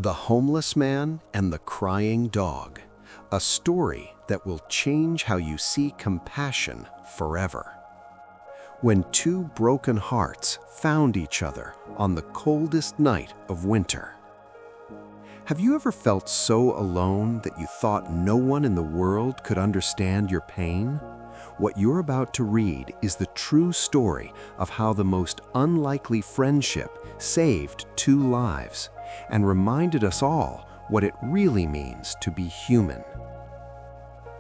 The Homeless Man and the Crying Dog, a story that will change how you see compassion forever. When two broken hearts found each other on the coldest night of winter. Have you ever felt so alone that you thought no one in the world could understand your pain? What you're about to read is the true story of how the most unlikely friendship saved two lives and reminded us all what it really means to be human.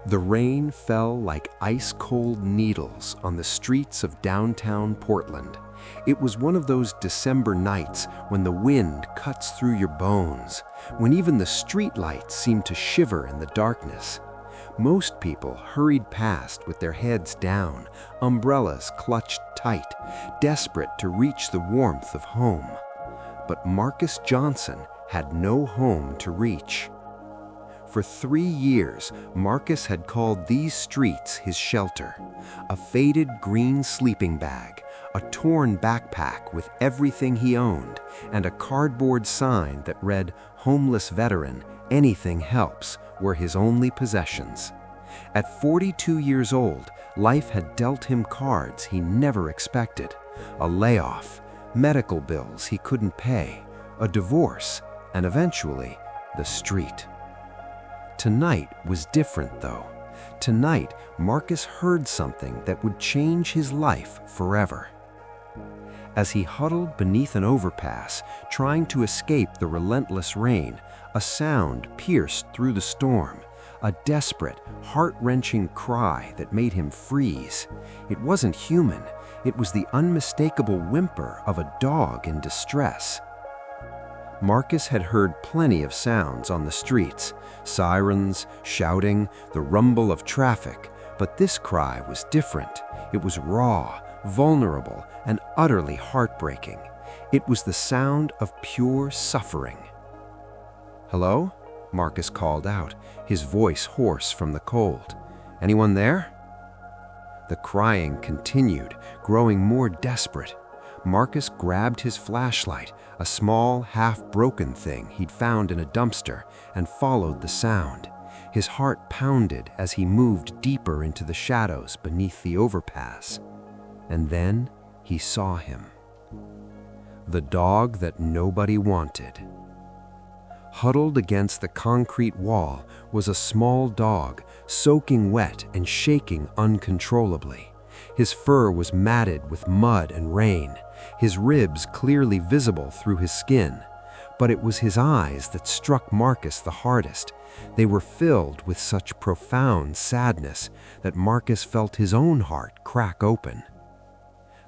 The rain fell like ice-cold needles on the streets of downtown Portland. It was one of those December nights when the wind cuts through your bones, when even the streetlights seem to shiver in the darkness. Most people hurried past with their heads down, umbrellas clutched tight, desperate to reach the warmth of home. But Marcus Johnson had no home to reach. For 3 years, Marcus had called these streets his shelter. A faded green sleeping bag, a torn backpack with everything he owned, and a cardboard sign that read, "Homeless Veteran, Anything Helps," were his only possessions. At 42 years old, life had dealt him cards he never expected. A layoff, medical bills he couldn't pay, a divorce, and eventually, the street. Tonight was different, though. Tonight, Marcus heard something that would change his life forever. As he huddled beneath an overpass, trying to escape the relentless rain, a sound pierced through the storm, a desperate, heart-wrenching cry that made him freeze. It wasn't human. It was the unmistakable whimper of a dog in distress. Marcus had heard plenty of sounds on the streets, sirens, shouting, the rumble of traffic, but this cry was different. It was raw, vulnerable, and utterly heartbreaking. It was the sound of pure suffering. "Hello?" Marcus called out, his voice hoarse from the cold. "Anyone there?" The crying continued, growing more desperate. Marcus grabbed his flashlight, a small, half-broken thing he'd found in a dumpster, and followed the sound. His heart pounded as he moved deeper into the shadows beneath the overpass. And then he saw him. The dog that nobody wanted. Huddled against the concrete wall was a small dog, soaking wet and shaking uncontrollably. His fur was matted with mud and rain, his ribs clearly visible through his skin. But it was his eyes that struck Marcus the hardest. They were filled with such profound sadness that Marcus felt his own heart crack open.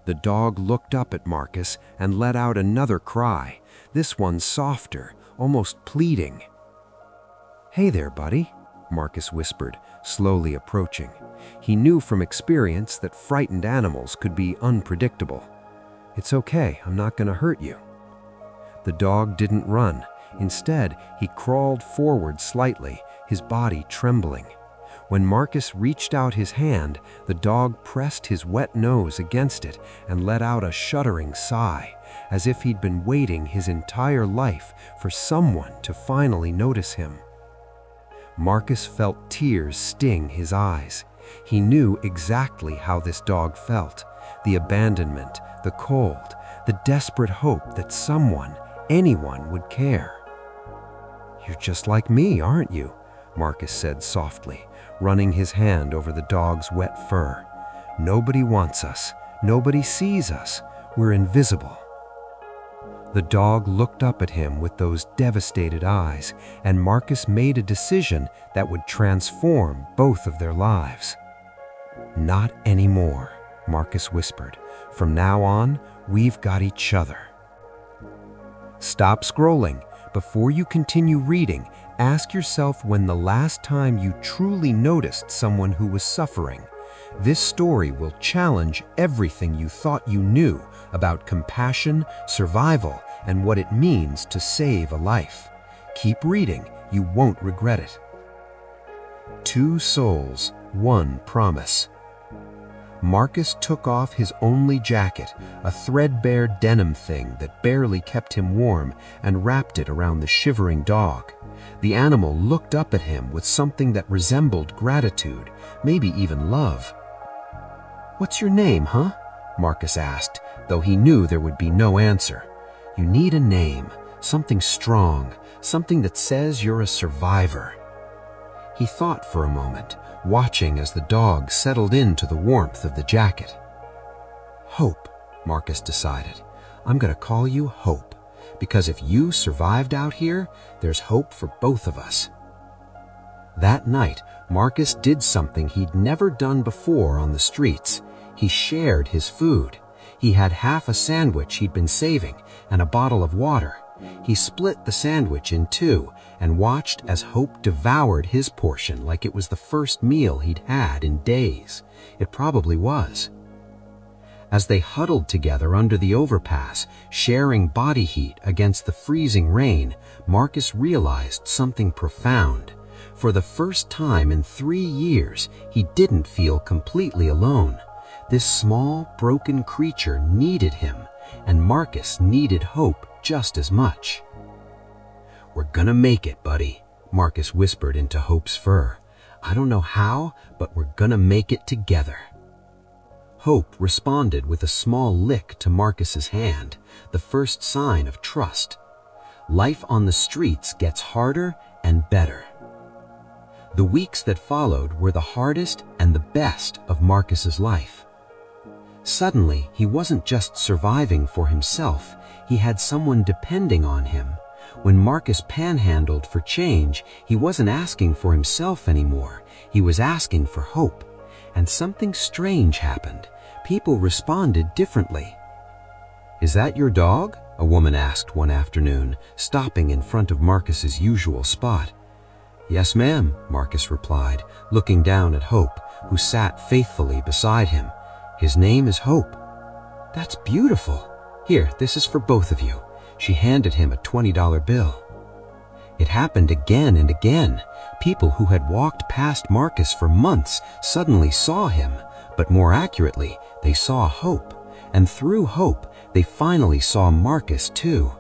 The dog looked up at Marcus and let out another cry, this one softer, almost pleading. "Hey there, buddy," Marcus whispered, slowly approaching. He knew from experience that frightened animals could be unpredictable. "It's okay, I'm not going to hurt you." The dog didn't run. Instead, he crawled forward slightly, his body trembling. When Marcus reached out his hand, the dog pressed his wet nose against it and let out a shuddering sigh, as if he'd been waiting his entire life for someone to finally notice him. Marcus felt tears sting his eyes. He knew exactly how this dog felt: the abandonment, the cold, the desperate hope that someone, anyone, would care. "You're just like me, aren't you?" Marcus said softly, running his hand over the dog's wet fur. "Nobody wants us. Nobody sees us. We're invisible." The dog looked up at him with those devastated eyes, and Marcus made a decision that would transform both of their lives. "Not anymore," Marcus whispered. "From now on, we've got each other." Stop scrolling. Before you continue reading, ask yourself when the last time you truly noticed someone who was suffering. This story will challenge everything you thought you knew about compassion, survival, and what it means to save a life. Keep reading, you won't regret it. Two Souls, One Promise. Marcus took off his only jacket, a threadbare denim thing that barely kept him warm, and wrapped it around the shivering dog. The animal looked up at him with something that resembled gratitude, maybe even love. "What's your name, huh?" Marcus asked, though he knew there would be no answer. "You need a name, something strong, something that says you're a survivor." He thought for a moment, watching as the dog settled into the warmth of the jacket. "Hope," Marcus decided. "I'm going to call you Hope, because if you survived out here, there's hope for both of us." That night, Marcus did something he'd never done before on the streets. He shared his food. He had half a sandwich he'd been saving and a bottle of water. He split the sandwich in two and watched as Hope devoured his portion like it was the first meal he'd had in days. It probably was. As they huddled together under the overpass, sharing body heat against the freezing rain, Marcus realized something profound. For the first time in 3 years, he didn't feel completely alone. This small, broken creature needed him, and Marcus needed Hope just as much. "We're gonna make it, buddy," Marcus whispered into Hope's fur. "I don't know how, but we're gonna make it together." Hope responded with a small lick to Marcus's hand, the first sign of trust. Life on the streets gets harder and better. The weeks that followed were the hardest and the best of Marcus's life. Suddenly, he wasn't just surviving for himself, he had someone depending on him. When Marcus panhandled for change, he wasn't asking for himself anymore, he was asking for hope. And something strange happened. People responded differently. "Is that your dog?" a woman asked one afternoon, stopping in front of Marcus's usual spot. "Yes, ma'am," Marcus replied, looking down at Hope, who sat faithfully beside him. "His name is Hope." "That's beautiful. Here, this is for both of you." She handed him a $20 bill. It happened again and again. People who had walked past Marcus for months suddenly saw him, but more accurately, they saw Hope. And through Hope, they finally saw Marcus too.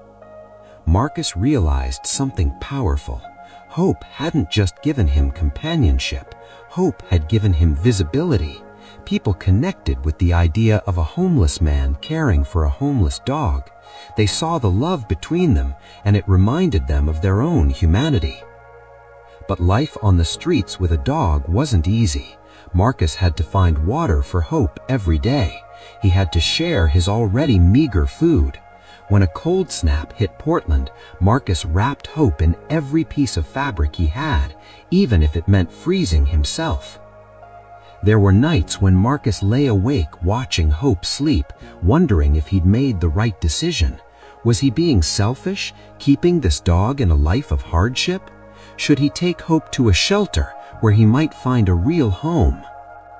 Marcus realized something powerful. Hope hadn't just given him companionship. Hope had given him visibility. People connected with the idea of a homeless man caring for a homeless dog. They saw the love between them, and it reminded them of their own humanity. But life on the streets with a dog wasn't easy. Marcus had to find water for Hope every day. He had to share his already meager food. When a cold snap hit Portland, Marcus wrapped Hope in every piece of fabric he had, even if it meant freezing himself. There were nights when Marcus lay awake watching Hope sleep, wondering if he'd made the right decision. Was he being selfish, keeping this dog in a life of hardship? Should he take Hope to a shelter where he might find a real home?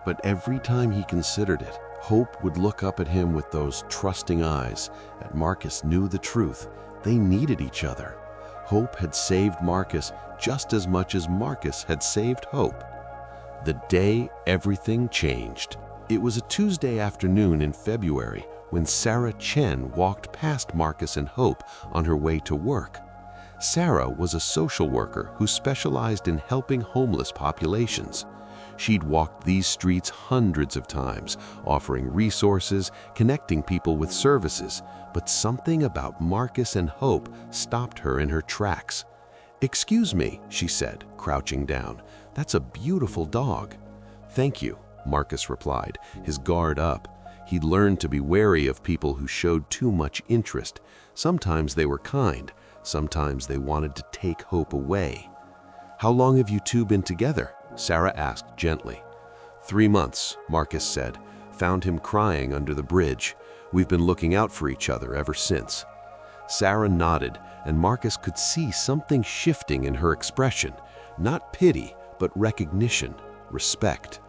But every time he considered it, Hope would look up at him with those trusting eyes, and Marcus knew the truth. They needed each other. Hope had saved Marcus just as much as Marcus had saved Hope. The day everything changed. It was a Tuesday afternoon in February when Sarah Chen walked past Marcus and Hope on her way to work. Sarah was a social worker who specialized in helping homeless populations. She'd walked these streets hundreds of times, offering resources, connecting people with services, but something about Marcus and Hope stopped her in her tracks. "Excuse me," she said, crouching down. "That's a beautiful dog." "Thank you," Marcus replied, his guard up. He'd learned to be wary of people who showed too much interest. Sometimes they were kind, sometimes they wanted to take Hope away. "How long have you two been together?" Sarah asked gently. 3 months, Marcus said. "Found him crying under the bridge. We've been looking out for each other ever since." Sarah nodded, and Marcus could see something shifting in her expression. Not pity, but recognition, respect.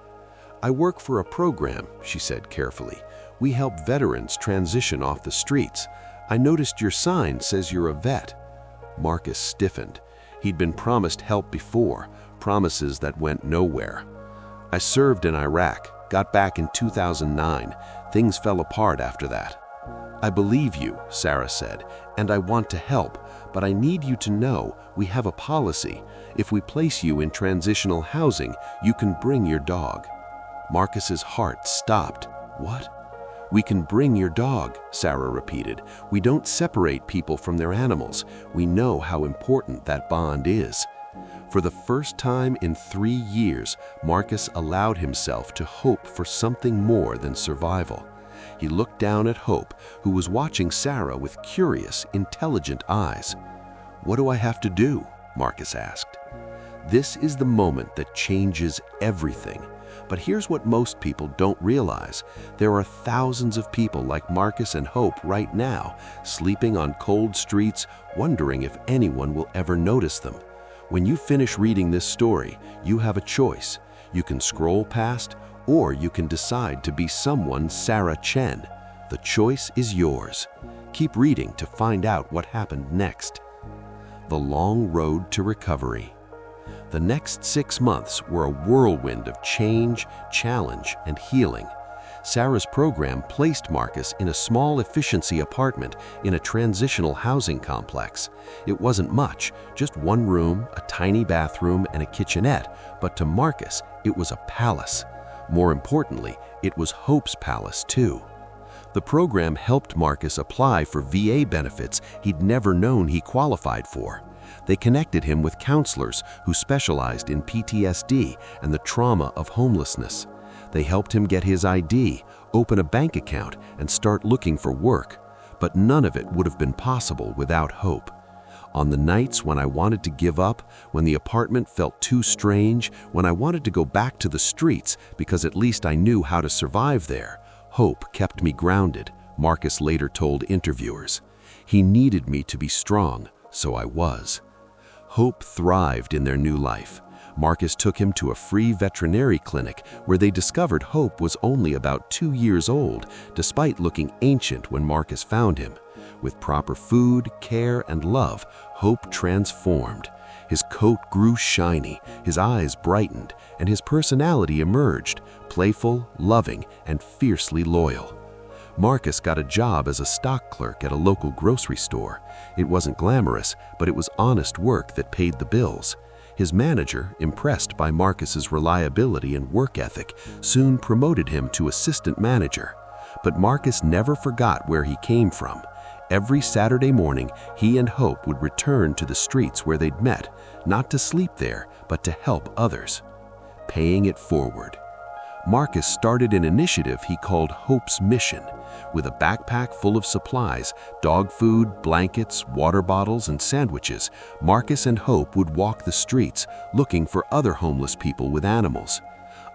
"I work for a program," she said carefully. "We help veterans transition off the streets. I noticed your sign says you're a vet." Marcus stiffened. He'd been promised help before, promises that went nowhere. "I served in Iraq," got back in 2009. Things fell apart after that. I believe you, Sarah said, and I want to help, but I need you to know we have a policy. If we place you in transitional housing, you can bring your dog. Marcus's heart stopped. What? We can bring your dog, Sarah repeated. We don't separate people from their animals. We know how important that bond is. For the first time in 3 years, Marcus allowed himself to hope for something more than survival. He looked down at Hope, who was watching Sarah with curious, intelligent eyes. "What do I have to do?" Marcus asked. This is the moment that changes everything. But here's what most people don't realize. There are thousands of people like Marcus and Hope right now, sleeping on cold streets, wondering if anyone will ever notice them. When you finish reading this story, you have a choice. You can scroll past, or you can decide to be someone Sarah Chen. The choice is yours. Keep reading to find out what happened next. The long road to recovery. The next 6 months were a whirlwind of change, challenge, and healing. Sarah's program placed Marcus in a small efficiency apartment in a transitional housing complex. It wasn't much, just 1 room, a tiny bathroom, and a kitchenette, but to Marcus, it was a palace. More importantly, it was Hope's palace too. The program helped Marcus apply for VA benefits he'd never known he qualified for. They connected him with counselors who specialized in PTSD and the trauma of homelessness. They helped him get his ID, open a bank account, and start looking for work. But none of it would have been possible without Hope. On the nights when I wanted to give up, when the apartment felt too strange, when I wanted to go back to the streets because at least I knew how to survive there, Hope kept me grounded, Marcus later told interviewers. He needed me to be strong, so I was. Hope thrived in their new life. Marcus took him to a free veterinary clinic where they discovered Hope was only about 2 years old, despite looking ancient when Marcus found him. With proper food, care, and love, Hope transformed. His coat grew shiny, his eyes brightened, and his personality emerged, playful, loving, and fiercely loyal. Marcus got a job as a stock clerk at a local grocery store. It wasn't glamorous, but it was honest work that paid the bills. His manager, impressed by Marcus's reliability and work ethic, soon promoted him to assistant manager. But Marcus never forgot where he came from. Every Saturday morning, he and Hope would return to the streets where they'd met, not to sleep there, but to help others. Paying it forward. Marcus started an initiative he called Hope's Mission. With a backpack full of supplies, dog food, blankets, water bottles, and sandwiches, Marcus and Hope would walk the streets looking for other homeless people with animals.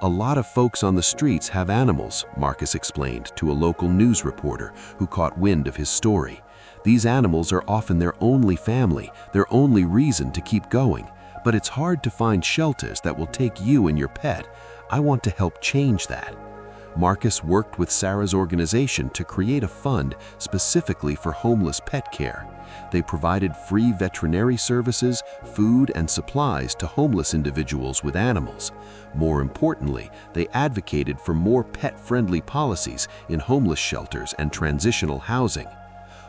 "A lot of folks on the streets have animals," Marcus explained to a local news reporter who caught wind of his story. "These animals are often their only family, their only reason to keep going. But it's hard to find shelters that will take you and your pet. I want to help change that." Marcus worked with Sarah's organization to create a fund specifically for homeless pet care. They provided free veterinary services, food, and supplies to homeless individuals with animals. More importantly, they advocated for more pet-friendly policies in homeless shelters and transitional housing.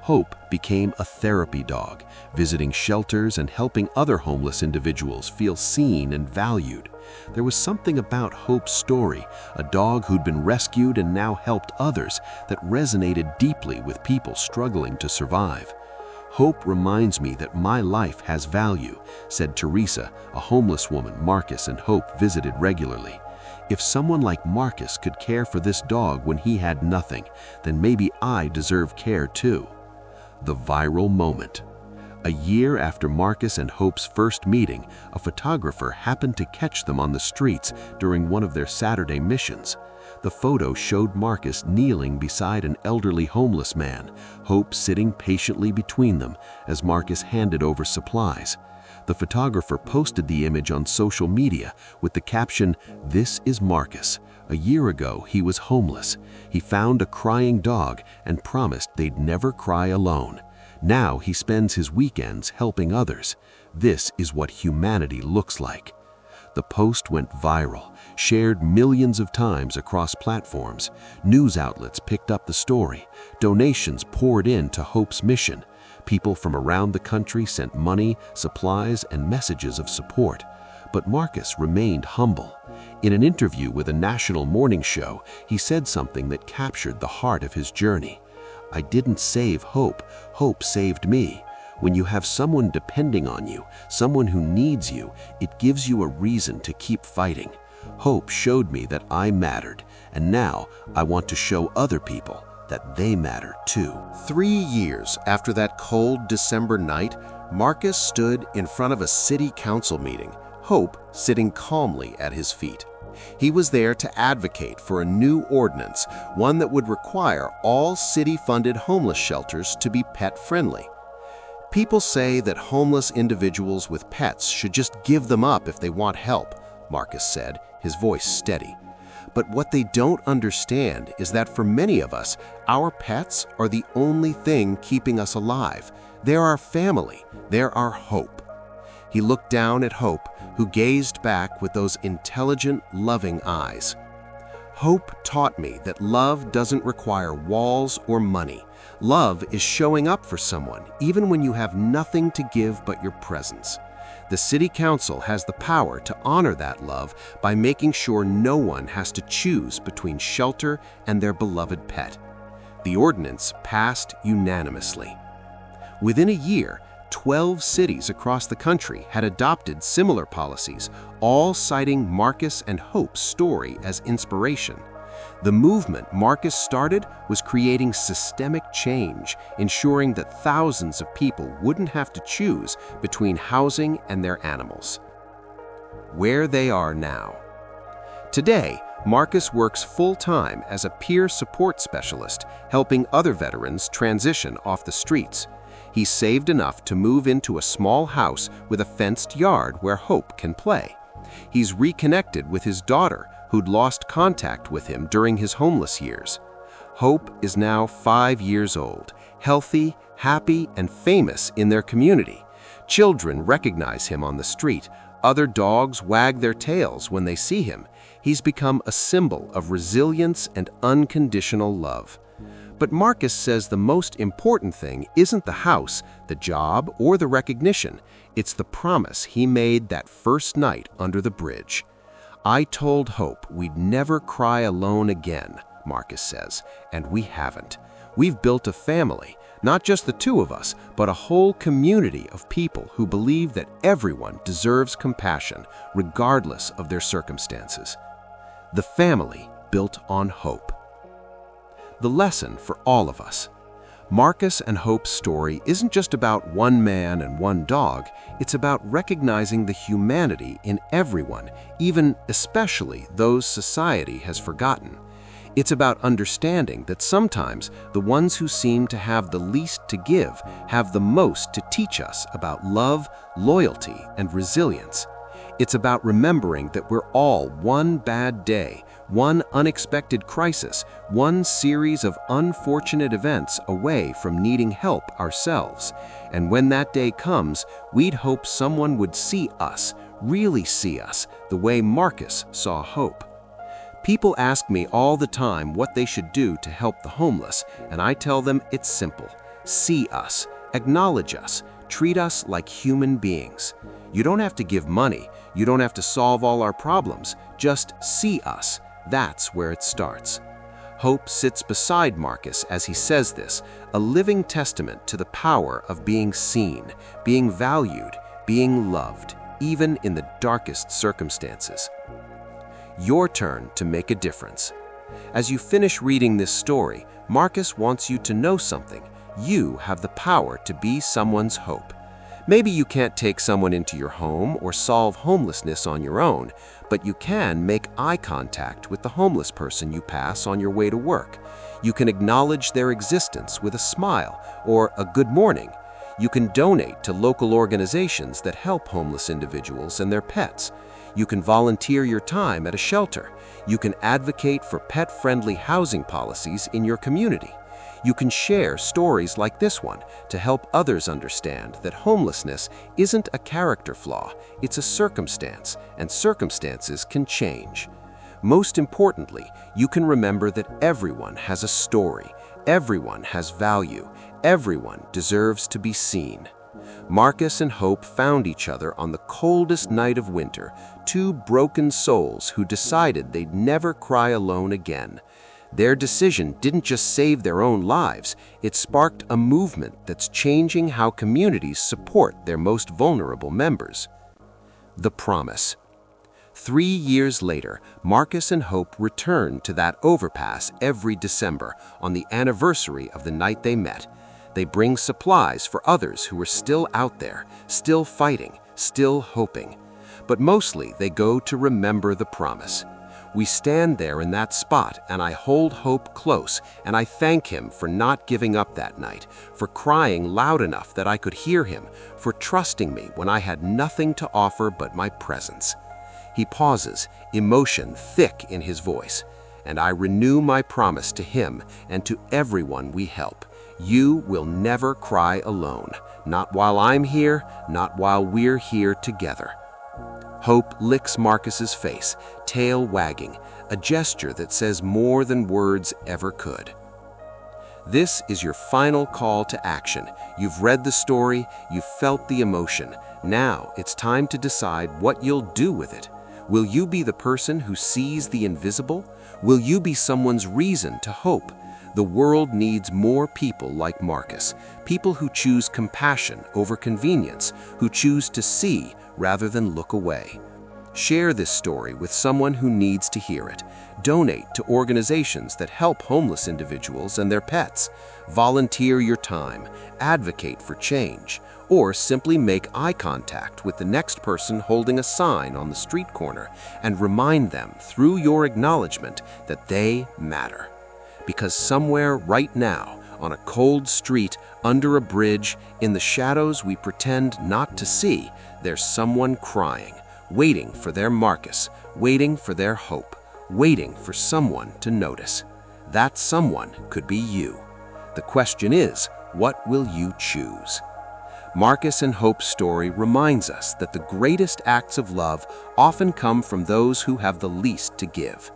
Hope became a therapy dog, visiting shelters and helping other homeless individuals feel seen and valued. There was something about Hope's story, a dog who'd been rescued and now helped others, that resonated deeply with people struggling to survive. "Hope reminds me that my life has value," said Teresa, a homeless woman Marcus and Hope visited regularly. "If someone like Marcus could care for this dog when he had nothing, then maybe I deserve care too." The viral moment. A year after Marcus and Hope's first meeting, a photographer happened to catch them on the streets during one of their Saturday missions. The photo showed Marcus kneeling beside an elderly homeless man, Hope sitting patiently between them as Marcus handed over supplies. The photographer posted the image on social media with the caption, "This is Marcus. A year ago, he was homeless. He found a crying dog and promised they'd never cry alone. Now he spends his weekends helping others. This is what humanity looks like." The post went viral, shared millions of times across platforms. News outlets picked up the story. Donations poured in to Hope's mission. People from around the country sent money, supplies, and messages of support. But Marcus remained humble. In an interview with a national morning show, he said something that captured the heart of his journey. "I didn't save Hope. Hope saved me." When you have someone depending on you, someone who needs you, it gives you a reason to keep fighting. Hope showed me that I mattered, and now I want to show other people that they matter too. 3 years after that cold December night, Marcus stood in front of a city council meeting, Hope sitting calmly at his feet. He was there to advocate for a new ordinance, one that would require all city-funded homeless shelters to be pet-friendly. People say that homeless individuals with pets should just give them up if they want help, Marcus said, his voice steady. But what they don't understand is that for many of us, our pets are the only thing keeping us alive. They're our family. They're our hope. He looked down at Hope, who gazed back with those intelligent, loving eyes. Hope taught me that love doesn't require walls or money. Love is showing up for someone, even when you have nothing to give but your presence. The City Council has the power to honor that love by making sure no one has to choose between shelter and their beloved pet. The ordinance passed unanimously. Within a year, 12 cities across the country had adopted similar policies, all citing Marcus and Hope's story as inspiration. The movement Marcus started was creating systemic change, ensuring that thousands of people wouldn't have to choose between housing and their animals. Where they are now. Today, Marcus works full-time as a peer support specialist, helping other veterans transition off the streets. He saved enough to move into a small house with a fenced yard where Hope can play. He's reconnected with his daughter, who'd lost contact with him during his homeless years. Hope is now 5 years old, healthy, happy, and famous in their community. Children recognize him on the street. Other dogs wag their tails when they see him. He's become a symbol of resilience and unconditional love. But Marcus says the most important thing isn't the house, the job, or the recognition. It's the promise he made that first night under the bridge. "I told Hope we'd never cry alone again," Marcus says, and we haven't. We've built a family, not just the two of us, but a whole community of people who believe that everyone deserves compassion, regardless of their circumstances. The family built on hope. The lesson for all of us. Marcus and Hope's story isn't just about one man and one dog, it's about recognizing the humanity in everyone, even especially those society has forgotten. It's about understanding that sometimes the ones who seem to have the least to give have the most to teach us about love, loyalty, and resilience. It's about remembering that we're all one bad day, one unexpected crisis, one series of unfortunate events away from needing help ourselves. And when that day comes, we'd hope someone would see us, really see us, the way Marcus saw Hope. People ask me all the time what they should do to help the homeless, and I tell them it's simple. See us, acknowledge us, treat us like human beings. You don't have to give money, you don't have to solve all our problems, just see us. That's where it starts. Hope sits beside Marcus as he says this, a living testament to the power of being seen, being valued, being loved, even in the darkest circumstances. Your turn to make a difference. As you finish reading this story, Marcus wants you to know something. You have the power to be someone's hope. Maybe you can't take someone into your home or solve homelessness on your own, but you can make eye contact with the homeless person you pass on your way to work. You can acknowledge their existence with a smile or a good morning. You can donate to local organizations that help homeless individuals and their pets. You can volunteer your time at a shelter. You can advocate for pet-friendly housing policies in your community. You can share stories like this one to help others understand that homelessness isn't a character flaw, it's a circumstance, and circumstances can change. Most importantly, you can remember that everyone has a story, everyone has value, everyone deserves to be seen. Marcus and Hope found each other on the coldest night of winter, two broken souls who decided they'd never cry alone again. Their decision didn't just save their own lives, it sparked a movement that's changing how communities support their most vulnerable members. The Promise. 3 years later, Marcus and Hope returned to that overpass every December on the anniversary of the night they met. They bring supplies for others who are still out there, still fighting, still hoping. But mostly they go to remember the promise. We stand there in that spot and I hold Hope close and I thank him for not giving up that night, for crying loud enough that I could hear him, for trusting me when I had nothing to offer but my presence. He pauses, emotion thick in his voice, and I renew my promise to him and to everyone we help. You will never cry alone, not while I'm here, not while we're here together. Hope licks Marcus's face, tail wagging, a gesture that says more than words ever could. This is your final call to action. You've read the story, you've felt the emotion. Now it's time to decide what you'll do with it. Will you be the person who sees the invisible? Will you be someone's reason to hope? The world needs more people like Marcus, people who choose compassion over convenience, who choose to see rather than look away. Share this story with someone who needs to hear it. Donate to organizations that help homeless individuals and their pets. Volunteer your time, advocate for change, or simply make eye contact with the next person holding a sign on the street corner and remind them through your acknowledgement that they matter. Because somewhere right now, on a cold street, under a bridge, in the shadows we pretend not to see, there's someone crying, waiting for their Marcus, waiting for their hope, waiting for someone to notice. That someone could be you. The question is, what will you choose? Marcus and Hope's story reminds us that the greatest acts of love often come from those who have the least to give.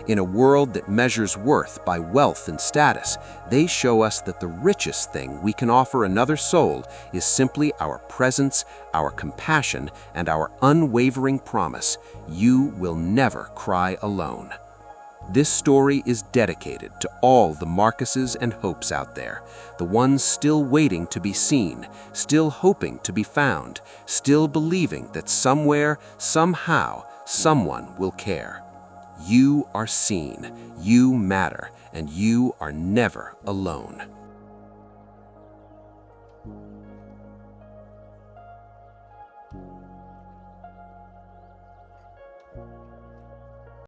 In a world that measures worth by wealth and status, they show us that the richest thing we can offer another soul is simply our presence, our compassion, and our unwavering promise: you will never cry alone. This story is dedicated to all the Marcuses and Hopes out there, the ones still waiting to be seen, still hoping to be found, still believing that somewhere, somehow, someone will care. You are seen, you matter, and you are never alone.